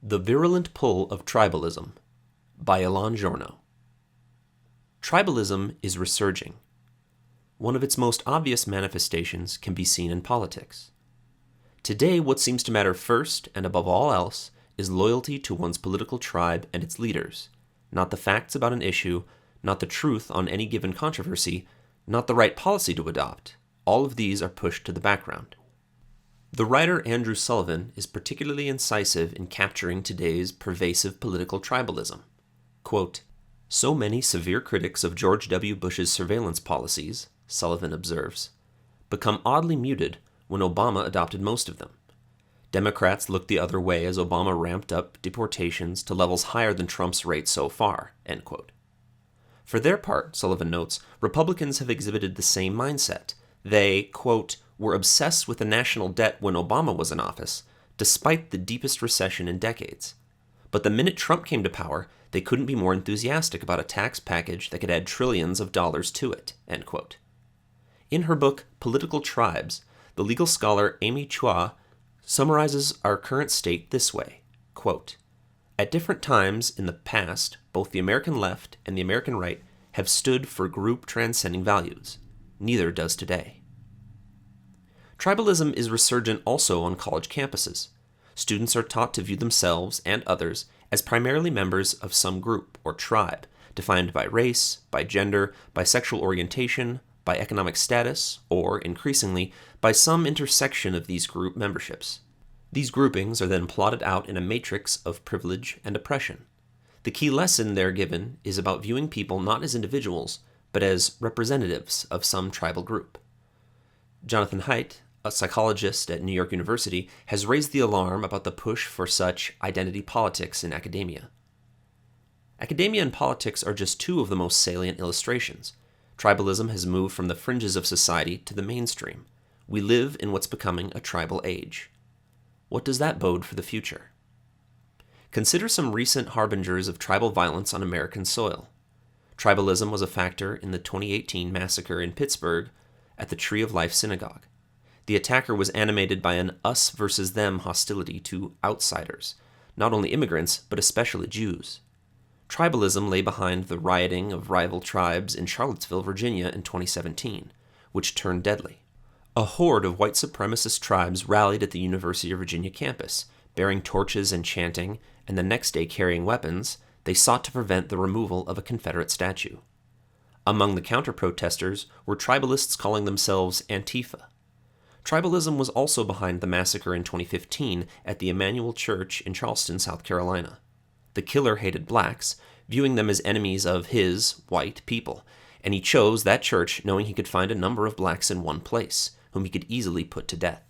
The Virulent Pull of Tribalism by Elan Giorno. Tribalism is resurging. One of its most obvious manifestations can be seen in politics. Today, what seems to matter first and above all else is loyalty to one's political tribe and its leaders, not the facts about an issue, not the truth on any given controversy, not the right policy to adopt. All of these are pushed to the background. The writer Andrew Sullivan is particularly incisive in capturing today's pervasive political tribalism. Quote, "So many severe critics of George W. Bush's surveillance policies," Sullivan observes, "become oddly muted when Obama adopted most of them. Democrats looked the other way as Obama ramped up deportations to levels higher than Trump's rate so far." End quote. For their part, Sullivan notes, Republicans have exhibited the same mindset. They, quote, were obsessed with the national debt when Obama was in office, despite the deepest recession in decades. But the minute Trump came to power, they couldn't be more enthusiastic about a tax package that could add trillions of dollars to it, end quote. In her book, Political Tribes, the legal scholar Amy Chua summarizes our current state this way, quote, "At different times in the past, both the American left and the American right have stood for group transcending values. Neither does today." Tribalism is resurgent also on college campuses. Students are taught to view themselves and others as primarily members of some group or tribe, defined by race, by gender, by sexual orientation, by economic status, or, increasingly, by some intersection of these group memberships. These groupings are then plotted out in a matrix of privilege and oppression. The key lesson there given is about viewing people not as individuals, but as representatives of some tribal group. Jonathan Haidt, a psychologist at New York University, has raised the alarm about the push for such identity politics in academia. Academia and politics are just two of the most salient illustrations. Tribalism has moved from the fringes of society to the mainstream. We live in what's becoming a tribal age. What does that bode for the future? Consider some recent harbingers of tribal violence on American soil. Tribalism was a factor in the 2018 massacre in Pittsburgh at the Tree of Life Synagogue. The attacker was animated by an us versus them hostility to outsiders, not only immigrants, but especially Jews. Tribalism lay behind the rioting of rival tribes in Charlottesville, Virginia in 2017, which turned deadly. A horde of white supremacist tribes rallied at the University of Virginia campus, bearing torches and chanting, and the next day carrying weapons. They sought to prevent the removal of a Confederate statue. Among the counter-protesters were tribalists calling themselves Antifa. Tribalism was also behind the massacre in 2015 at the Emmanuel Church in Charleston, South Carolina. The killer hated blacks, viewing them as enemies of his, white, people, and he chose that church knowing he could find a number of blacks in one place, whom he could easily put to death.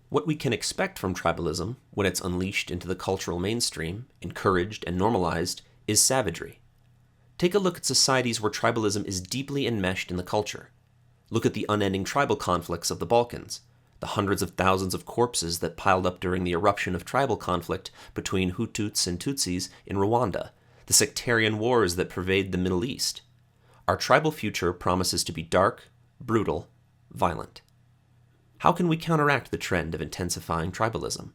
What we can expect from tribalism, when it's unleashed into the cultural mainstream, encouraged and normalized, is savagery. Take a look at societies where tribalism is deeply enmeshed in the culture. Look at the unending tribal conflicts of the Balkans, the hundreds of thousands of corpses that piled up during the eruption of tribal conflict between Hutus and Tutsis in Rwanda, the sectarian wars that pervade the Middle East. Our tribal future promises to be dark, brutal, violent. How can we counteract the trend of intensifying tribalism?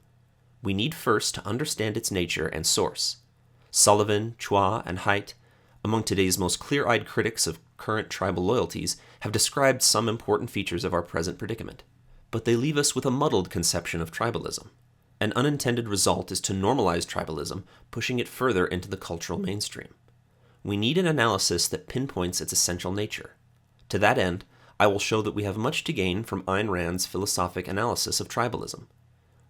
We need first to understand its nature and source. Sullivan, Chua, and Haidt, among today's most clear-eyed critics of current tribal loyalties, have described some important features of our present predicament. But they leave us with a muddled conception of tribalism. An unintended result is to normalize tribalism, pushing it further into the cultural mainstream. We need an analysis that pinpoints its essential nature. To that end, I will show that we have much to gain from Ayn Rand's philosophic analysis of tribalism.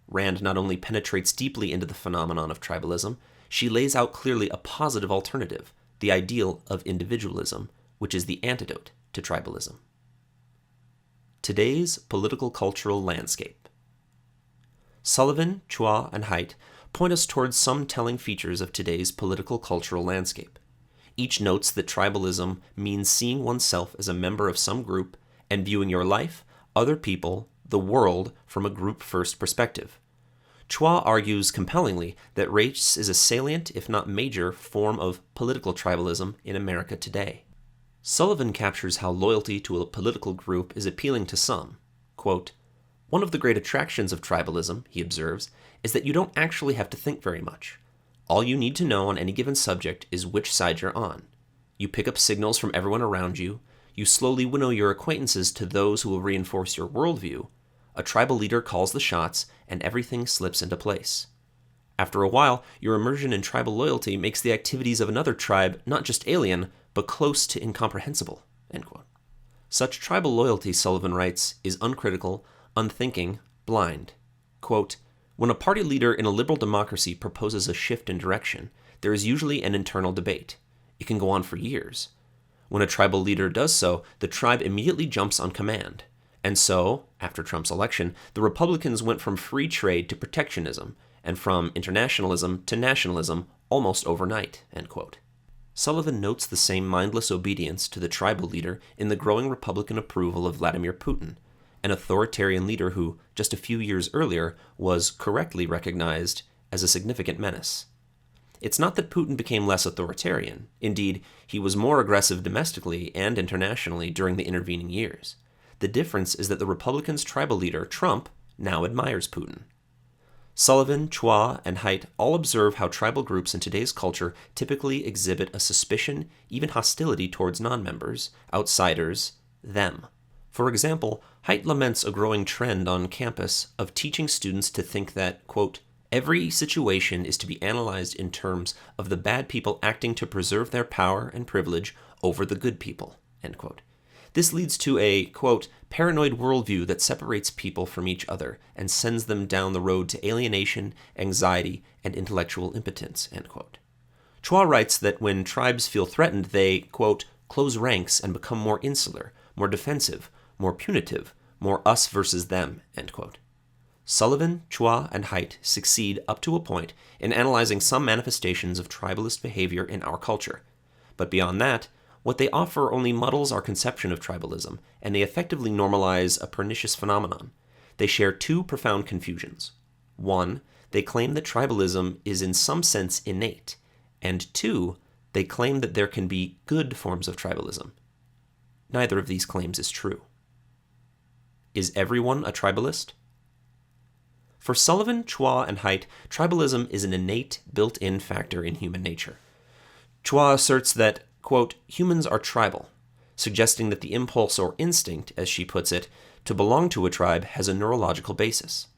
Rand not only penetrates deeply into the phenomenon of tribalism, she lays out clearly a positive alternative, the ideal of individualism, which is the antidote to tribalism. Today's political cultural landscape. Sullivan, Chua, and Haidt point us towards some telling features of today's political cultural landscape. Each notes that tribalism means seeing oneself as a member of some group and viewing your life, other people, the world from a group-first perspective. Chua argues compellingly that race is a salient, if not major, form of political tribalism in America today. Sullivan captures how loyalty to a political group is appealing to some. Quote, "One of the great attractions of tribalism," he observes, "is that you don't actually have to think very much. All you need to know on any given subject is which side you're on. You pick up signals from everyone around you. You slowly winnow your acquaintances to those who will reinforce your worldview. A tribal leader calls the shots, and everything slips into place. After a while, your immersion in tribal loyalty makes the activities of another tribe not just alien, but close to incomprehensible." End quote. Such tribal loyalty, Sullivan writes, is uncritical, unthinking, blind. Quote, "When a party leader in a liberal democracy proposes a shift in direction, there is usually an internal debate. It can go on for years. When a tribal leader does so, the tribe immediately jumps on command. And so, after Trump's election, the Republicans went from free trade to protectionism, and from internationalism to nationalism almost overnight." End quote. Sullivan notes the same mindless obedience to the tribal leader in the growing Republican approval of Vladimir Putin, an authoritarian leader who, just a few years earlier, was correctly recognized as a significant menace. It's not that Putin became less authoritarian. Indeed, he was more aggressive domestically and internationally during the intervening years. The difference is that the Republicans' tribal leader, Trump, now admires Putin. Sullivan, Chua, and Haidt all observe how tribal groups in today's culture typically exhibit a suspicion, even hostility towards non-members, outsiders, them. For example, Haidt laments a growing trend on campus of teaching students to think that, quote, "every situation is to be analyzed in terms of the bad people acting to preserve their power and privilege over the good people." End quote. This leads to a, quote, "paranoid worldview that separates people from each other and sends them down the road to alienation, anxiety, and intellectual impotence." End quote. Chua writes that when tribes feel threatened, they, quote, "close ranks and become more insular, more defensive, more punitive, more us versus them." End quote. Sullivan, Chua, and Haidt succeed up to a point in analyzing some manifestations of tribalist behavior in our culture. But beyond that, what they offer only muddles our conception of tribalism, and they effectively normalize a pernicious phenomenon. They share two profound confusions. One, they claim that tribalism is in some sense innate, and two, they claim that there can be good forms of tribalism. Neither of these claims is true. Is everyone a tribalist? For Sullivan, Chua, and Haidt, tribalism is an innate, built-in factor in human nature. Chua asserts that, quote, "humans are tribal," suggesting that the impulse or instinct, as she puts it, to belong to a tribe has a neurological basis.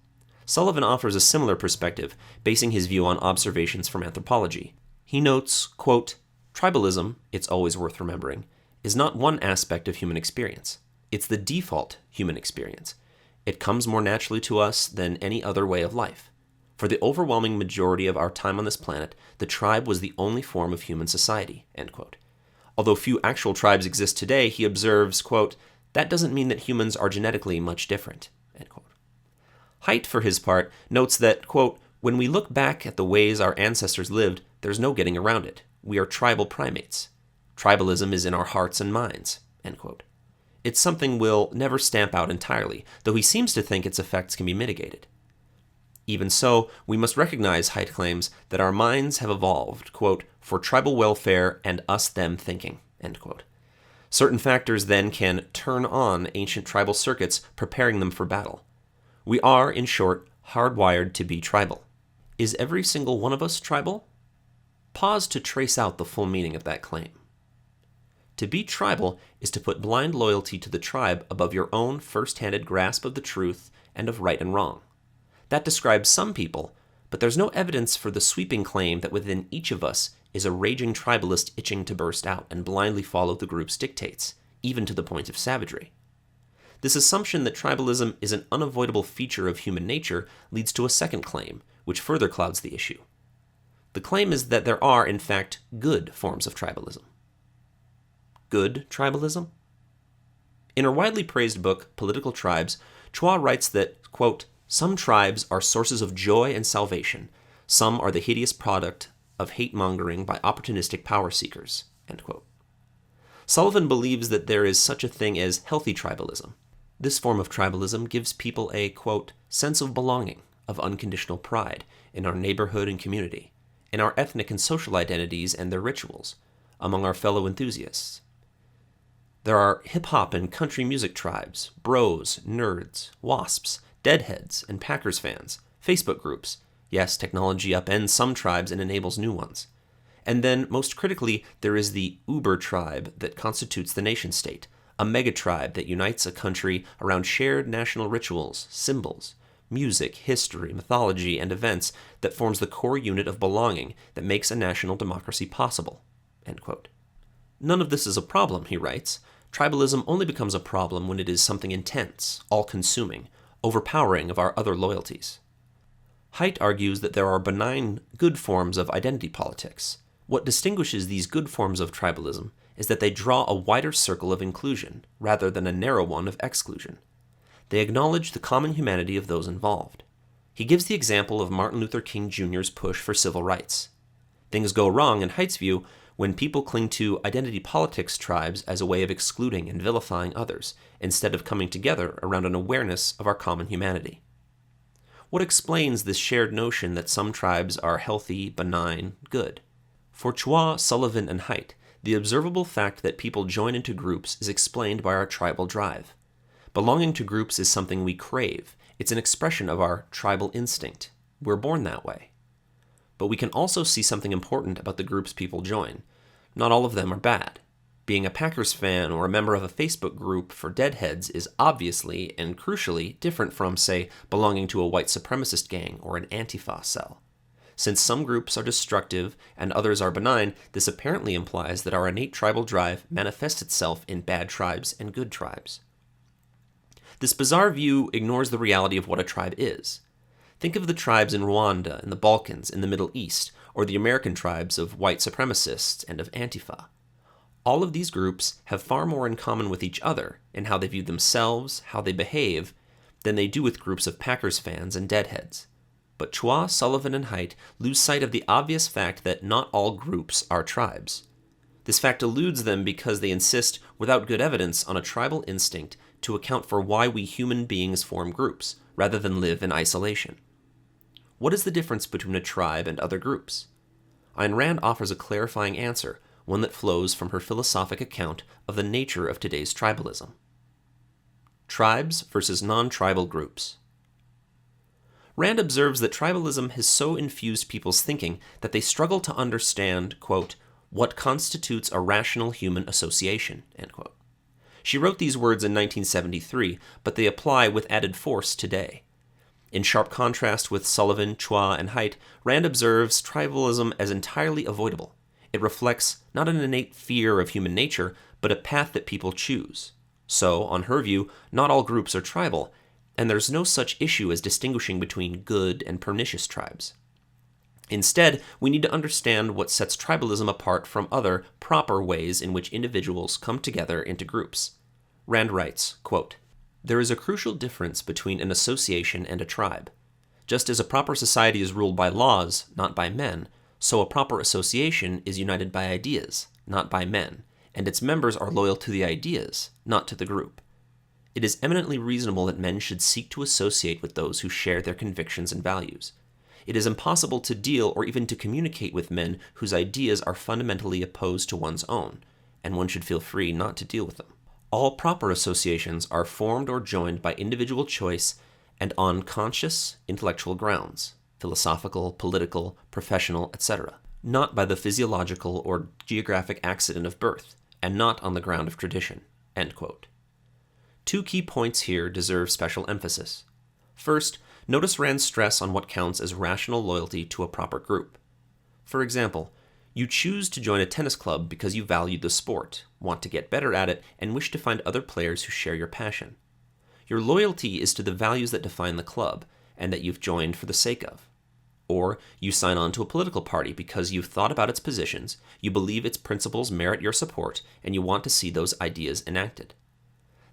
Sullivan offers a similar perspective, basing his view on observations from anthropology. He notes, quote, "tribalism, it's always worth remembering, is not one aspect of human experience. It's the default human experience. It comes more naturally to us than any other way of life. For the overwhelming majority of our time on this planet, the tribe was the only form of human society." End quote. Although few actual tribes exist today, he observes, quote, "that doesn't mean that humans are genetically much different." End quote. Haidt, for his part, notes that, quote, "when we look back at the ways our ancestors lived, there's no getting around it. We are tribal primates. Tribalism is in our hearts and minds." End quote. It's something we'll never stamp out entirely, though he seems to think its effects can be mitigated. Even so, we must recognize, Haidt claims, that our minds have evolved, quote, "for tribal welfare and us-them thinking," end quote. Certain factors then can turn on ancient tribal circuits, preparing them for battle. We are, in short, hardwired to be tribal. Is every single one of us tribal? Pause to trace out the full meaning of that claim. To be tribal is to put blind loyalty to the tribe above your own first-handed grasp of the truth and of right and wrong. That describes some people, but there's no evidence for the sweeping claim that within each of us is a raging tribalist itching to burst out and blindly follow the group's dictates, even to the point of savagery. This assumption that tribalism is an unavoidable feature of human nature leads to a second claim, which further clouds the issue. The claim is that there are, in fact, good forms of tribalism. Good tribalism? In her widely praised book, Political Tribes, Chua writes that, quote, "some tribes are sources of joy and salvation. Some are the hideous product of hate-mongering by opportunistic power seekers," end quote. Sullivan believes that there is such a thing as healthy tribalism. This form of tribalism gives people a, quote, "sense of belonging, of unconditional pride in our neighborhood and community, in our ethnic and social identities and their rituals, among our fellow enthusiasts. There are hip-hop and country music tribes, bros, nerds, wasps, Deadheads, and Packers fans, Facebook groups, Yes, technology upends some tribes and enables new ones. And then, most critically, there is the uber tribe that constitutes the nation-state, a megatribe that unites a country around shared national rituals, symbols, music, history, mythology, and events that forms the core unit of belonging that makes a national democracy possible." End quote. None of this is a problem, he writes. Tribalism only becomes a problem when it is something intense, all-consuming, overpowering of our other loyalties. Haidt argues that there are benign, good forms of identity politics. What distinguishes these good forms of tribalism is that they draw a wider circle of inclusion, rather than a narrow one of exclusion. They acknowledge the common humanity of those involved. He gives the example of Martin Luther King Jr.'s push for civil rights. Things go wrong, in Haidt's view, when people cling to identity politics tribes as a way of excluding and vilifying others, instead of coming together around an awareness of our common humanity. What explains this shared notion that some tribes are healthy, benign, good? For Chua, Sullivan, and Haidt, the observable fact that people join into groups is explained by our tribal drive. Belonging to groups is something we crave. It's an expression of our tribal instinct. We're born that way. But we can also see something important about the groups people join. Not all of them are bad. Being a Packers fan or a member of a Facebook group for deadheads is obviously and crucially different from, say, belonging to a white supremacist gang or an Antifa cell. Since some groups are destructive and others are benign, this apparently implies that our innate tribal drive manifests itself in bad tribes and good tribes. This bizarre view ignores the reality of what a tribe is. Think of the tribes in Rwanda, in the Balkans, in the Middle East, or the American tribes of white supremacists and of Antifa. All of these groups have far more in common with each other in how they view themselves, how they behave, than they do with groups of Packers fans and deadheads. But Chua, Sullivan, and Haidt lose sight of the obvious fact that not all groups are tribes. This fact eludes them because they insist, without good evidence, on a tribal instinct to account for why we human beings form groups, rather than live in isolation. What is the difference between a tribe and other groups? Ayn Rand offers a clarifying answer, one that flows from her philosophic account of the nature of today's tribalism. Tribes versus non-tribal groups. Rand observes that tribalism has so infused people's thinking that they struggle to understand, quote, what constitutes a rational human association, end quote. She wrote these words in 1973, but they apply with added force today. In sharp contrast with Sullivan, Chua, and Haidt, Rand observes tribalism as entirely avoidable. It reflects not an innate fear of human nature, but a path that people choose. So, on her view, not all groups are tribal, and there's no such issue as distinguishing between good and pernicious tribes. Instead, we need to understand what sets tribalism apart from other, proper ways in which individuals come together into groups. Rand writes, quote, "There is a crucial difference between an association and a tribe. Just as a proper society is ruled by laws, not by men, so a proper association is united by ideas, not by men, and its members are loyal to the ideas, not to the group. It is eminently reasonable that men should seek to associate with those who share their convictions and values. It is impossible to deal or even to communicate with men whose ideas are fundamentally opposed to one's own, and one should feel free not to deal with them. All proper associations are formed or joined by individual choice and on conscious, intellectual grounds, philosophical, political, professional, etc., not by the physiological or geographic accident of birth, and not on the ground of tradition." End quote. Two key points here deserve special emphasis. First, notice Rand's stress on what counts as rational loyalty to a proper group. For example, you choose to join a tennis club because you value the sport, want to get better at it, and wish to find other players who share your passion. Your loyalty is to the values that define the club, and that you've joined for the sake of. Or you sign on to a political party because you've thought about its positions, you believe its principles merit your support, and you want to see those ideas enacted.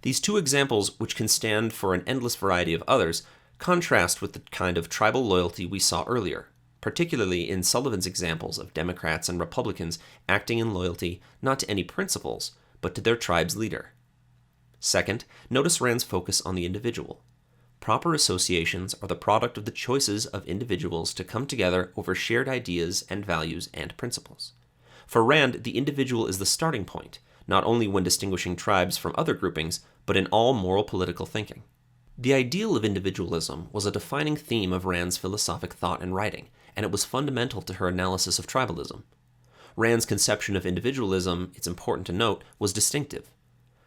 These two examples, which can stand for an endless variety of others, contrast with the kind of tribal loyalty we saw earlier, particularly in Sullivan's examples of Democrats and Republicans acting in loyalty not to any principles, but to their tribe's leader. Second, notice Rand's focus on the individual. Proper associations are the product of the choices of individuals to come together over shared ideas and values and principles. For Rand, the individual is the starting point, not only when distinguishing tribes from other groupings, but in all moral political thinking. The ideal of individualism was a defining theme of Rand's philosophic thought and writing, and it was fundamental to her analysis of tribalism. Rand's conception of individualism, it's important to note, was distinctive.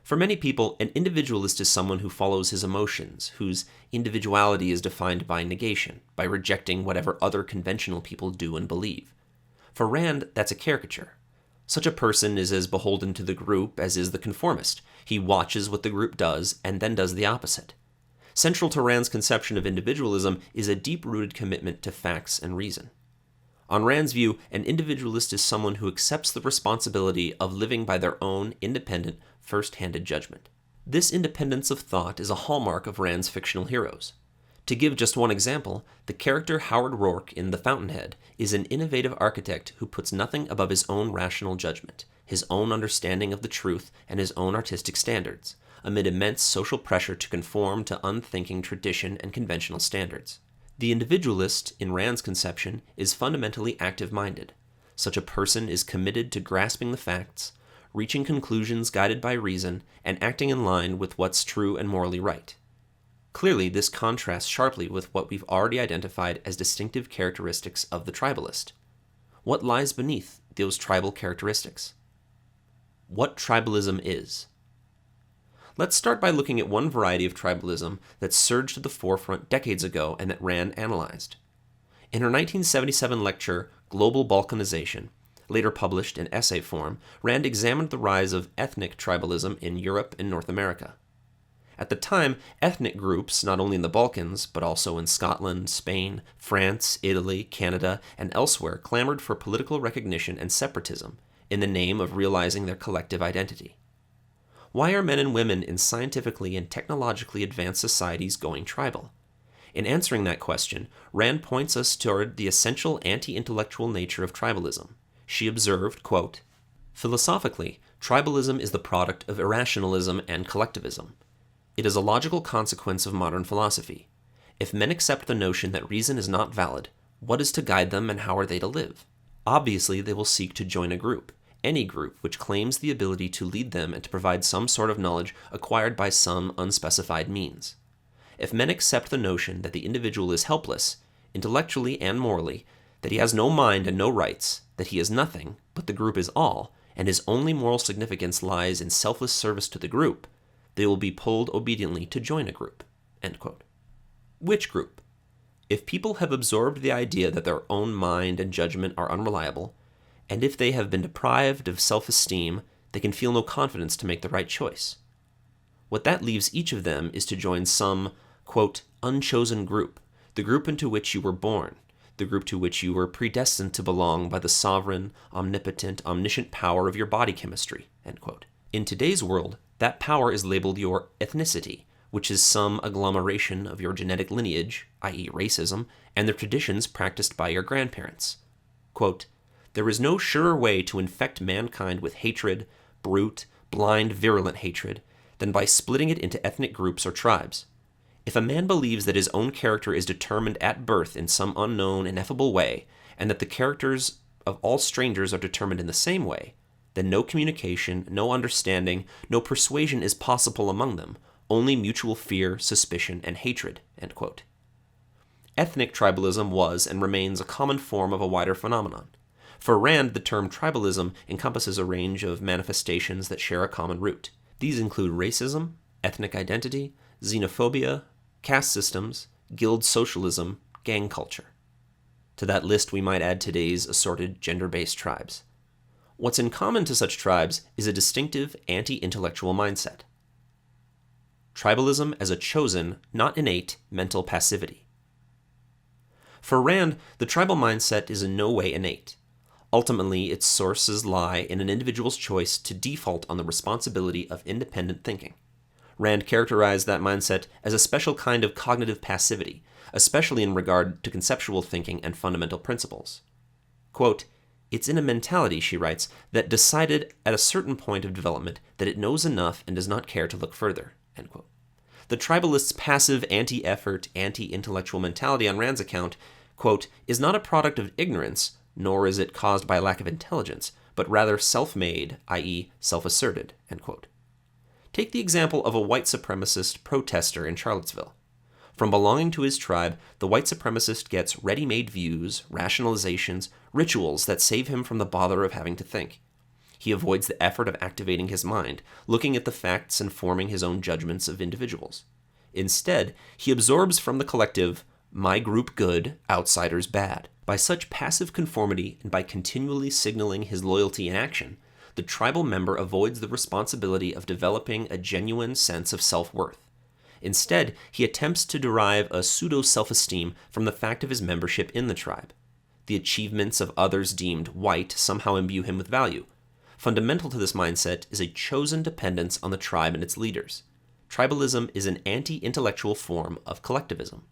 For many people, an individualist is someone who follows his emotions, whose individuality is defined by negation, by rejecting whatever other conventional people do and believe. For Rand, that's a caricature. Such a person is as beholden to the group as is the conformist. He watches what the group does and then does the opposite. Central to Rand's conception of individualism is a deep-rooted commitment to facts and reason. On Rand's view, an individualist is someone who accepts the responsibility of living by their own independent, first-handed judgment. This independence of thought is a hallmark of Rand's fictional heroes. To give just one example, the character Howard Rourke in The Fountainhead is an innovative architect who puts nothing above his own rational judgment, his own understanding of the truth, and his own artistic standards, amid immense social pressure to conform to unthinking tradition and conventional standards. The individualist, in Rand's conception, is fundamentally active-minded. Such a person is committed to grasping the facts, reaching conclusions guided by reason, and acting in line with what's true and morally right. Clearly, this contrasts sharply with what we've already identified as distinctive characteristics of the tribalist. What lies beneath those tribal characteristics? What tribalism is. Let's start by looking at one variety of tribalism that surged to the forefront decades ago and that Rand analyzed. In her 1977 lecture, Global Balkanization, later published in essay form, Rand examined the rise of ethnic tribalism in Europe and North America. At the time, ethnic groups, not only in the Balkans, but also in Scotland, Spain, France, Italy, Canada, and elsewhere, clamored for political recognition and separatism in the name of realizing their collective identity. Why are men and women in scientifically and technologically advanced societies going tribal? In answering that question, Rand points us toward the essential anti-intellectual nature of tribalism. She observed, quote, "Philosophically, tribalism is the product of irrationalism and collectivism. It is a logical consequence of modern philosophy. If men accept the notion that reason is not valid, what is to guide them and how are they to live? Obviously, they will seek to join a group. Any group which claims the ability to lead them and to provide some sort of knowledge acquired by some unspecified means. If men accept the notion that the individual is helpless, intellectually and morally, that he has no mind and no rights, that he is nothing, but the group is all, and his only moral significance lies in selfless service to the group, they will be pulled obediently to join a group." End quote. Which group? If people have absorbed the idea that their own mind and judgment are unreliable, and if they have been deprived of self-esteem, they can feel no confidence to make the right choice. What that leaves each of them is to join some, quote, unchosen group, the group into which you were born, the group to which you were predestined to belong by the sovereign, omnipotent, omniscient power of your body chemistry, end quote. In today's world, that power is labeled your ethnicity, which is some agglomeration of your genetic lineage, i.e. racism, and the traditions practiced by your grandparents. Quote, "There is no surer way to infect mankind with hatred, brute, blind, virulent hatred, than by splitting it into ethnic groups or tribes. If a man believes that his own character is determined at birth in some unknown, ineffable way, and that the characters of all strangers are determined in the same way, then no communication, no understanding, no persuasion is possible among them, only mutual fear, suspicion, and hatred." End quote. Ethnic tribalism was and remains a common form of a wider phenomenon. For Rand, the term tribalism encompasses a range of manifestations that share a common root. These include racism, ethnic identity, xenophobia, caste systems, guild socialism, gang culture. To that list we might add today's assorted gender-based tribes. What's in common to such tribes is a distinctive anti-intellectual mindset. Tribalism as a chosen, not innate, mental passivity. For Rand, the tribal mindset is in no way innate. Ultimately, its sources lie in an individual's choice to default on the responsibility of independent thinking. Rand characterized that mindset as a special kind of cognitive passivity, especially in regard to conceptual thinking and fundamental principles. Quote, "It's in a mentality," she writes, "that decided at a certain point of development that it knows enough and does not care to look further." End quote. The tribalist's passive, anti-effort, anti-intellectual mentality on Rand's account, quote, "is not a product of ignorance, nor is it caused by lack of intelligence, but rather self-made, i.e. self-asserted." End quote. Take the example of a white supremacist protester in Charlottesville. From belonging to his tribe, the white supremacist gets ready-made views, rationalizations, rituals that save him from the bother of having to think. He avoids the effort of activating his mind, looking at the facts and forming his own judgments of individuals. Instead, he absorbs from the collective, my group good, outsiders bad. By such passive conformity and by continually signaling his loyalty in action, the tribal member avoids the responsibility of developing a genuine sense of self-worth. Instead, he attempts to derive a pseudo-self-esteem from the fact of his membership in the tribe. The achievements of others deemed white somehow imbue him with value. Fundamental to this mindset is a chosen dependence on the tribe and its leaders. Tribalism is an anti-intellectual form of collectivism.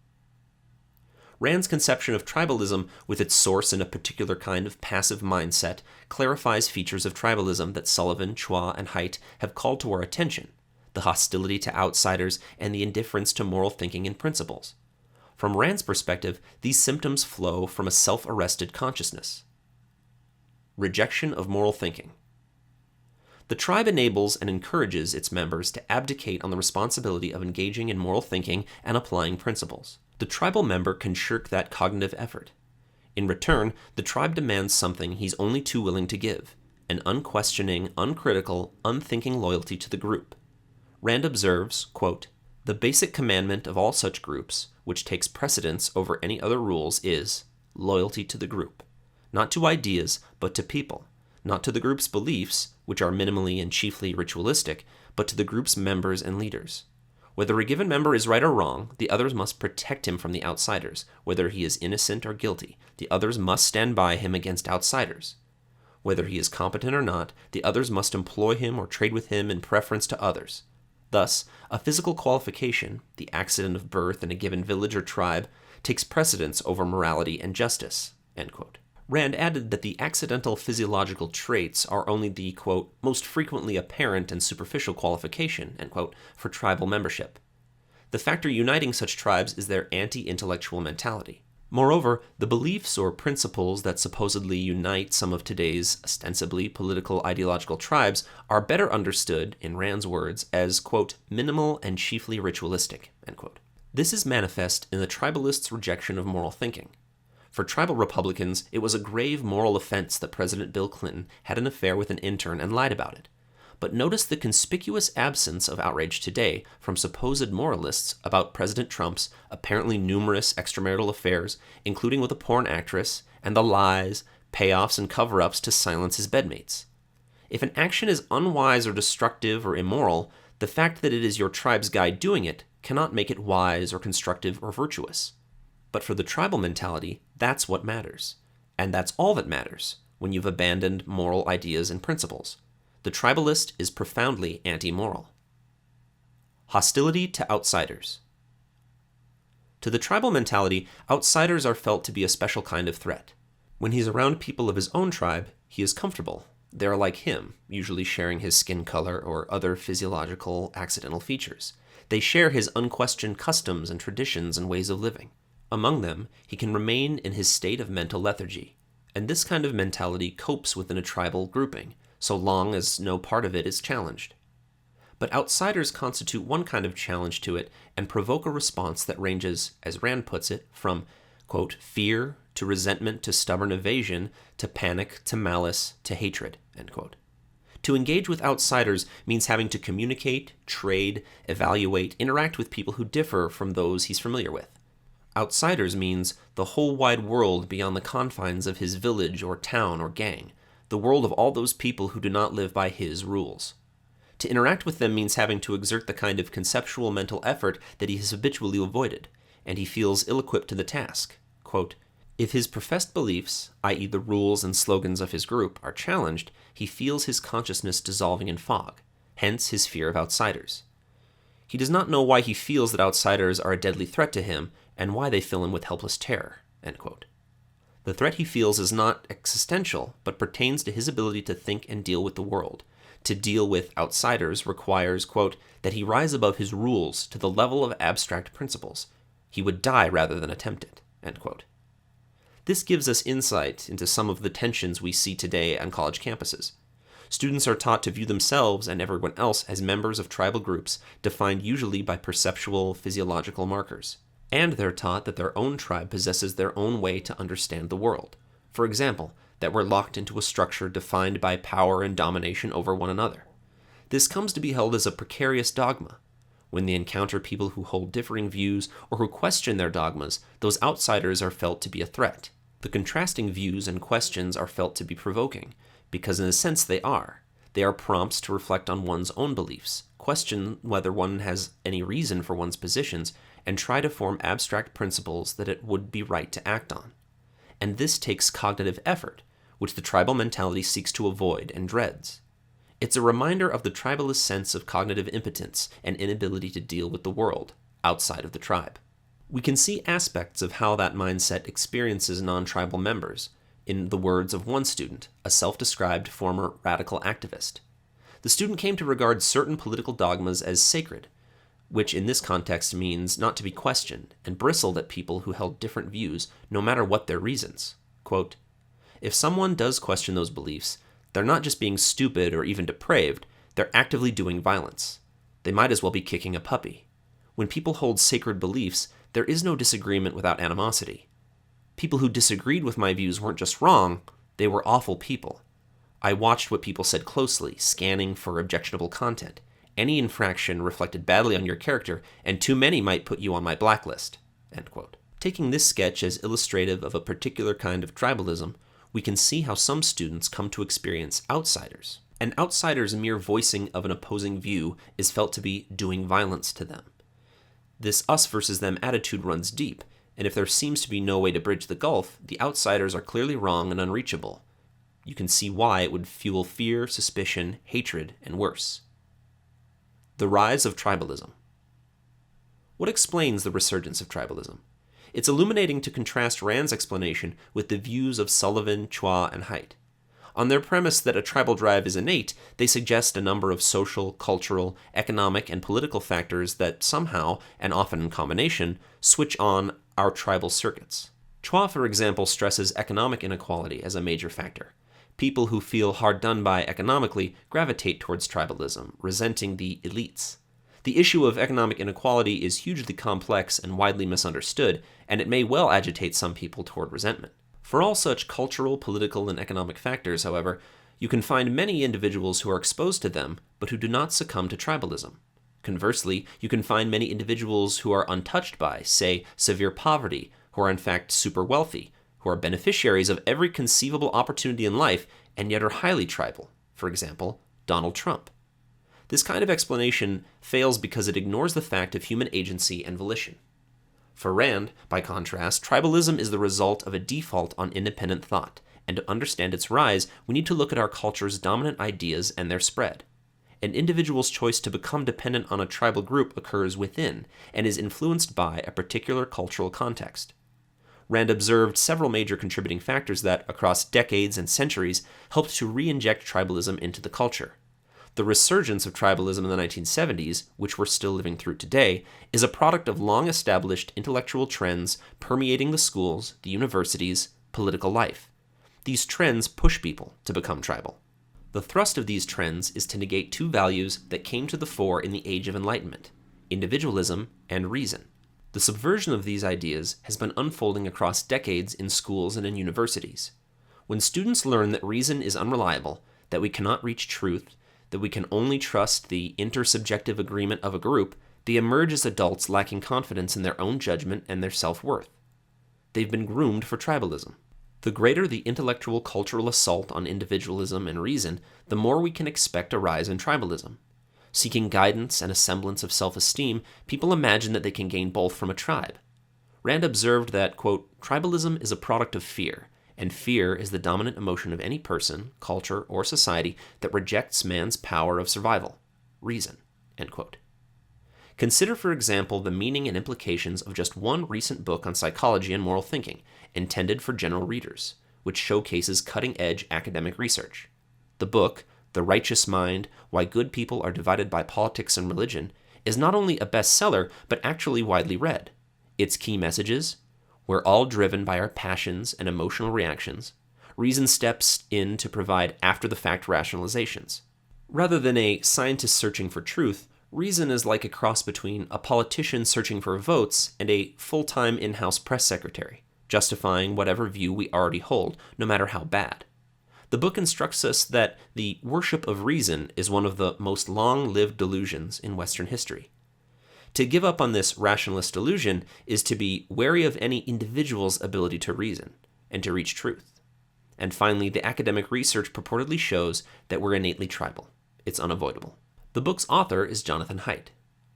Rand's conception of tribalism, with its source in a particular kind of passive mindset, clarifies features of tribalism that Sullivan, Chua, and Haidt have called to our attention: the hostility to outsiders and the indifference to moral thinking and principles. From Rand's perspective, these symptoms flow from a self-arrested consciousness. Rejection of moral thinking. The tribe enables and encourages its members to abdicate on the responsibility of engaging in moral thinking and applying principles. The tribal member can shirk that cognitive effort. In return, the tribe demands something he's only too willing to give: an unquestioning, uncritical, unthinking loyalty to the group. Rand observes, quote, "The basic commandment of all such groups, which takes precedence over any other rules, is loyalty to the group, not to ideas, but to people, not to the group's beliefs, which are minimally and chiefly ritualistic, but to the group's members and leaders. Whether a given member is right or wrong, the others must protect him from the outsiders. Whether he is innocent or guilty, the others must stand by him against outsiders. Whether he is competent or not, the others must employ him or trade with him in preference to others. Thus, a physical qualification, the accident of birth in a given village or tribe, takes precedence over morality and justice." End quote. Rand added that the accidental physiological traits are only the, quote, "most frequently apparent and superficial qualification," end quote, for tribal membership. The factor uniting such tribes is their anti-intellectual mentality. Moreover, the beliefs or principles that supposedly unite some of today's ostensibly political ideological tribes are better understood, in Rand's words, as, quote, "minimal and chiefly ritualistic," end quote. This is manifest in the tribalists' rejection of moral thinking. For tribal Republicans, it was a grave moral offense that President Bill Clinton had an affair with an intern and lied about it. But notice the conspicuous absence of outrage today from supposed moralists about President Trump's apparently numerous extramarital affairs, including with a porn actress, and the lies, payoffs, and cover-ups to silence his bedmates. If an action is unwise or destructive or immoral, the fact that it is your tribe's guy doing it cannot make it wise or constructive or virtuous. But for the tribal mentality, that's what matters. And that's all that matters when you've abandoned moral ideas and principles. The tribalist is profoundly anti-moral. Hostility to outsiders. To the tribal mentality, outsiders are felt to be a special kind of threat. When he's around people of his own tribe, he is comfortable. They are like him, usually sharing his skin color or other physiological accidental features. They share his unquestioned customs and traditions and ways of living. Among them, he can remain in his state of mental lethargy, and this kind of mentality copes within a tribal grouping, so long as no part of it is challenged. But outsiders constitute one kind of challenge to it and provoke a response that ranges, as Rand puts it, from, quote, "fear to resentment to stubborn evasion to panic to malice to hatred," end quote. To engage with outsiders means having to communicate, trade, evaluate, interact with people who differ from those he's familiar with. Outsiders means the whole wide world beyond the confines of his village or town or gang, the world of all those people who do not live by his rules. To interact with them means having to exert the kind of conceptual mental effort that he has habitually avoided, and he feels ill-equipped to the task. Quote, "If his professed beliefs, i.e. the rules and slogans of his group, are challenged, he feels his consciousness dissolving in fog, hence his fear of outsiders. He does not know why he feels that outsiders are a deadly threat to him, and why they fill him with helpless terror." End quote. The threat he feels is not existential, but pertains to his ability to think and deal with the world. To deal with outsiders requires, quote, "that he rise above his rules to the level of abstract principles. He would die rather than attempt it." End quote. This gives us insight into some of the tensions we see today on college campuses. Students are taught to view themselves and everyone else as members of tribal groups defined usually by perceptual, physiological markers. And they're taught that their own tribe possesses their own way to understand the world. For example, that we're locked into a structure defined by power and domination over one another. This comes to be held as a precarious dogma. When they encounter people who hold differing views or who question their dogmas, those outsiders are felt to be a threat. The contrasting views and questions are felt to be provoking, because in a sense they are. They are prompts to reflect on one's own beliefs, question whether one has any reason for one's positions, and try to form abstract principles that it would be right to act on. And this takes cognitive effort, which the tribal mentality seeks to avoid and dreads. It's a reminder of the tribalist sense of cognitive impotence and inability to deal with the world outside of the tribe. We can see aspects of how that mindset experiences non-tribal members in the words of one student, a self-described former radical activist. The student came to regard certain political dogmas as sacred, which in this context means not to be questioned, and bristled at people who held different views, no matter what their reasons. Quote, "If someone does question those beliefs, they're not just being stupid or even depraved, they're actively doing violence. They might as well be kicking a puppy. When people hold sacred beliefs, there is no disagreement without animosity. People who disagreed with my views weren't just wrong, they were awful people. I watched what people said closely, scanning for objectionable content. Any infraction reflected badly on your character, and too many might put you on my blacklist." End quote. Taking this sketch as illustrative of a particular kind of tribalism, we can see how some students come to experience outsiders. An outsider's mere voicing of an opposing view is felt to be doing violence to them. This us versus them attitude runs deep, and if there seems to be no way to bridge the gulf, the outsiders are clearly wrong and unreachable. You can see why it would fuel fear, suspicion, hatred, and worse. The rise of tribalism. What explains the resurgence of tribalism? It's illuminating to contrast Rand's explanation with the views of Sullivan, Chua, and Haidt. On their premise that a tribal drive is innate, they suggest a number of social, cultural, economic, and political factors that somehow, and often in combination, switch on our tribal circuits. Chua, for example, stresses economic inequality as a major factor. People who feel hard done by economically gravitate towards tribalism, resenting the elites. The issue of economic inequality is hugely complex and widely misunderstood, and it may well agitate some people toward resentment. For all such cultural, political, and economic factors, however, you can find many individuals who are exposed to them, but who do not succumb to tribalism. Conversely, you can find many individuals who are untouched by, say, severe poverty, who are in fact super wealthy, who are beneficiaries of every conceivable opportunity in life, and yet are highly tribal. For example, Donald Trump. This kind of explanation fails because it ignores the fact of human agency and volition. For Rand, by contrast, tribalism is the result of a default on independent thought, and to understand its rise, we need to look at our culture's dominant ideas and their spread. An individual's choice to become dependent on a tribal group occurs within, and is influenced by a particular cultural context. Rand observed several major contributing factors that, across decades and centuries, helped to re-inject tribalism into the culture. The resurgence of tribalism in the 1970s, which we're still living through today, is a product of long-established intellectual trends permeating the schools, the universities, political life. These trends push people to become tribal. The thrust of these trends is to negate two values that came to the fore in the Age of Enlightenment: individualism and reason. The subversion of these ideas has been unfolding across decades in schools and in universities. When students learn that reason is unreliable, that we cannot reach truth, that we can only trust the intersubjective agreement of a group, they emerge as adults lacking confidence in their own judgment and their self-worth. They've been groomed for tribalism. The greater the intellectual cultural assault on individualism and reason, the more we can expect a rise in tribalism. Seeking guidance and a semblance of self-esteem, people imagine that they can gain both from a tribe. Rand observed that, quote, "Tribalism is a product of fear, and fear is the dominant emotion of any person, culture, or society that rejects man's power of survival, reason," end quote. Consider, for example, the meaning and implications of just one recent book on psychology and moral thinking, intended for general readers, which showcases cutting-edge academic research. The book, The Righteous Mind: Why Good People Are Divided by Politics and Religion, is not only a bestseller, but actually widely read. Its key messages: we're all driven by our passions and emotional reactions. Reason steps in to provide after-the-fact rationalizations. Rather than a scientist searching for truth, Reason is like a cross between a politician searching for votes and a full-time in-house press secretary, justifying whatever view we already hold, no matter how bad. The book instructs us that the worship of reason is one of the most long-lived delusions in Western history. To give up on this rationalist delusion is to be wary of any individual's ability to reason and to reach truth. And finally, the academic research purportedly shows that we're innately tribal. It's unavoidable. The book's author is Jonathan Haidt.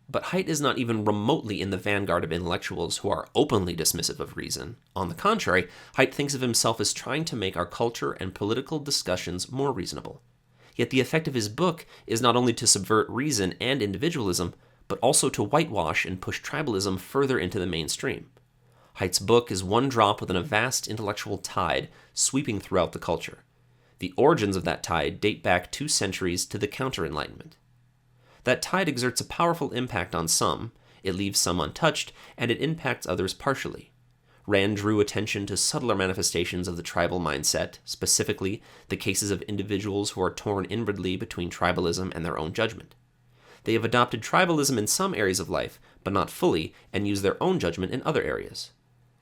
But Haidt is not even remotely in the vanguard of intellectuals who are openly dismissive of reason. On the contrary, Haidt thinks of himself as trying to make our culture and political discussions more reasonable. Yet the effect of his book is not only to subvert reason and individualism, but also to whitewash and push tribalism further into the mainstream. Haidt's book is one drop within a vast intellectual tide sweeping throughout the culture. The origins of that tide date back 2 centuries to the Counter-Enlightenment. That tide exerts a powerful impact on some, it leaves some untouched, and it impacts others partially. Rand drew attention to subtler manifestations of the tribal mindset, specifically the cases of individuals who are torn inwardly between tribalism and their own judgment. They have adopted tribalism in some areas of life, but not fully, and use their own judgment in other areas.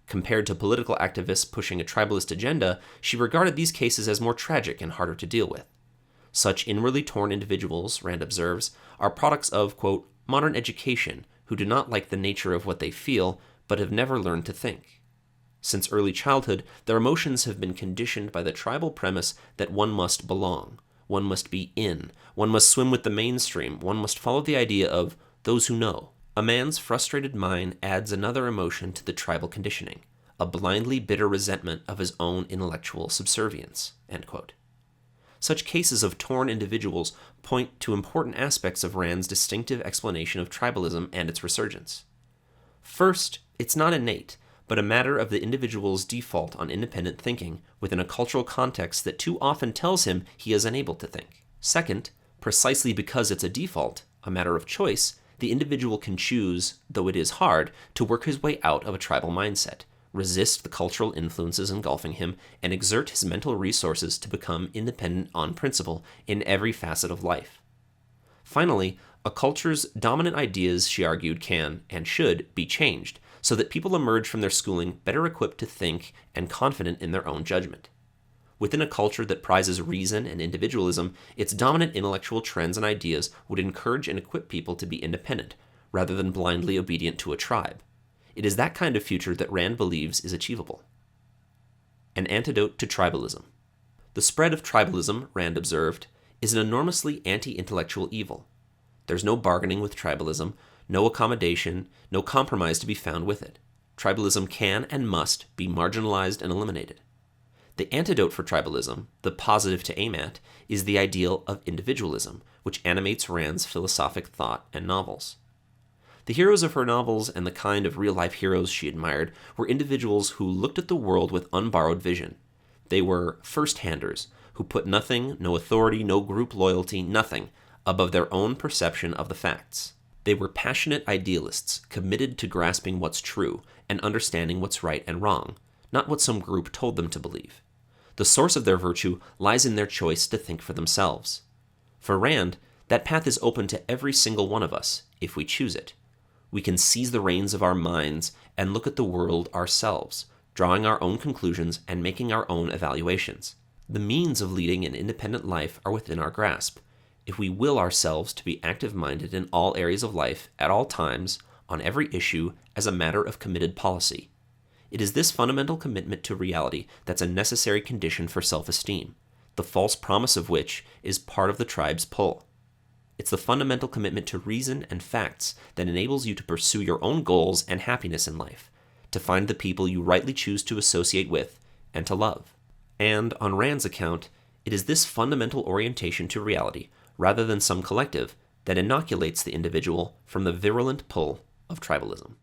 Compared to political activists pushing a tribalist agenda, she regarded these cases as more tragic and harder to deal with. Such inwardly torn individuals, Rand observes, are products of, quote, modern education who do not like the nature of what they feel, but have never learned to think. Since early childhood, their emotions have been conditioned by the tribal premise that one must belong, one must be in, one must swim with the mainstream, one must follow the idea of those who know. A man's frustrated mind adds another emotion to the tribal conditioning, a blindly bitter resentment of his own intellectual subservience, end quote. Such cases of torn individuals point to important aspects of Rand's distinctive explanation of tribalism and its resurgence. First, it's not innate, but a matter of the individual's default on independent thinking within a cultural context that too often tells him he is unable to think. Second, precisely because it's a default, a matter of choice, the individual can choose, though it is hard, to work his way out of a tribal mindset, resist the cultural influences engulfing him, and exert his mental resources to become independent on principle in every facet of life. Finally, a culture's dominant ideas, she argued, can, and should, be changed, so that people emerge from their schooling better equipped to think and confident in their own judgment. Within a culture that prizes reason and individualism, its dominant intellectual trends and ideas would encourage and equip people to be independent, rather than blindly obedient to a tribe. It is that kind of future that Rand believes is achievable. An Antidote to Tribalism. The spread of tribalism, Rand observed, is an enormously anti-intellectual evil. There's no bargaining with tribalism, no accommodation, no compromise to be found with it. Tribalism can and must be marginalized and eliminated. The antidote for tribalism, the positive to aim at, is the ideal of individualism, which animates Rand's philosophic thought and novels. The heroes of her novels and the kind of real-life heroes she admired were individuals who looked at the world with unborrowed vision. They were first-handers, who put nothing, no authority, no group loyalty, nothing, above their own perception of the facts. They were passionate idealists, committed to grasping what's true and understanding what's right and wrong, not what some group told them to believe. The source of their virtue lies in their choice to think for themselves. For Rand, that path is open to every single one of us, if we choose it. We can seize the reins of our minds and look at the world ourselves, drawing our own conclusions and making our own evaluations. The means of leading an independent life are within our grasp, if we will ourselves to be active-minded in all areas of life, at all times, on every issue, as a matter of committed policy. It is this fundamental commitment to reality that's a necessary condition for self-esteem, the false promise of which is part of the tribe's pull. It's the fundamental commitment to reason and facts that enables you to pursue your own goals and happiness in life, to find the people you rightly choose to associate with and to love. And, on Rand's account, it is this fundamental orientation to reality, rather than some collective, that inoculates the individual from the virulent pull of tribalism.